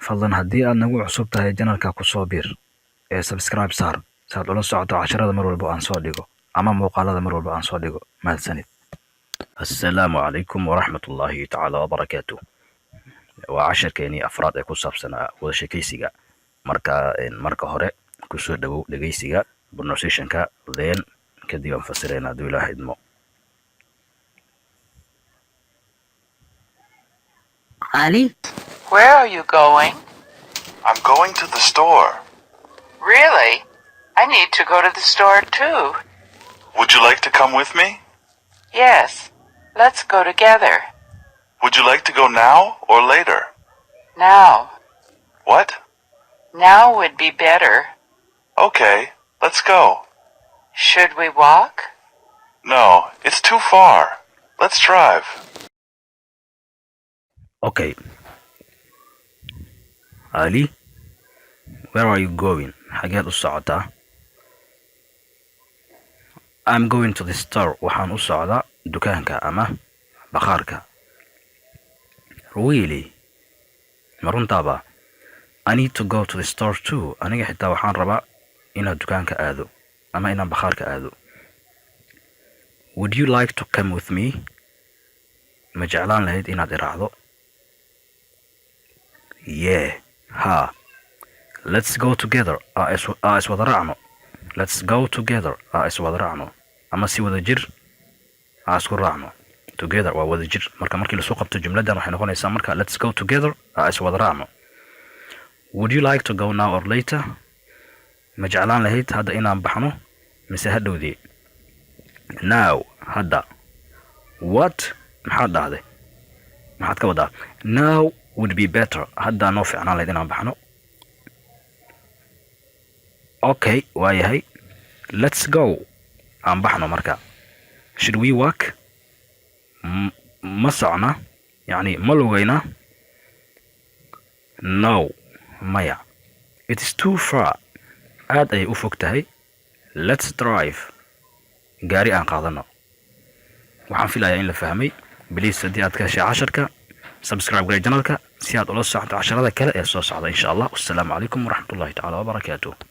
fadlan haddii aad nagu cusub tahay janalka ku soo biir ee subscribe saar si aad ula socoto casharada mar walba aan soo dhigo ama muuqaalada mar walba aan soo dhigo. mahadsanid. assalaamu calaykum waraxmatullaahi tacaala wabarakaatu. waa casharkeenii afraad ee ku saabsanaa wada sheekaysiga. marka hore kusoo dhawow dhegaysiga pronunciationka, then kadib aan fasirayna hadduu ilaaha idmo. Ali? Where are you going? I'm going to the store. Really? I need to go to the store too. Would you like to come with me? Yes. Let's go together. Would you like to go now or later? Now. What? Now would be better. Okay, let's go. Should we walk? No, it's too far. Let's drive. Okay. Ali, where are you going? xageed u socotaa? I'm going to the store. waxaan u socdaa dukaanka ama bakhaarka. Really? ma runtaaba? I need to go to the store too. aniga xitaa waxaan rabaa inaan dukaanka aado ama inaan bakhaarka aado. Would you like to come with me? ma jeclaan lahayd inaad i raacdo? Yeah, ha. Let's go together. iswada raacno. Let's go together. iswada raacno. ama si wada jir isku raacno. Together waa wada jir. markii lasoo qabto jumladan waxay noqonaysaa marka let's go together iswada raacno. Would you like to go now or later? ma jeclaan lahayd hadda inaan baxno mise hadhowdii? Now, hadda. What? maxaad dhahday? maxaad ka wadaa? Now would be better. hadda noo fiicnaan lahayd inaan baxno. Okay, waayahay. Let's go. aan baxno marka. Should we walk? ma socna, yacni ma lugayna? No, maya. It is too far. aad ayay u fog tahay. Let's drive. gaari aan qaadano. waxaan filayaa in la fahmay. Please haddii aad ka heshay casharka, subscribe garay janalka si aad ula socoto casharada kale ee soo socda insha allah. wassalaamu calaykum waraxmatullaahi tacaala wabarakaatuh.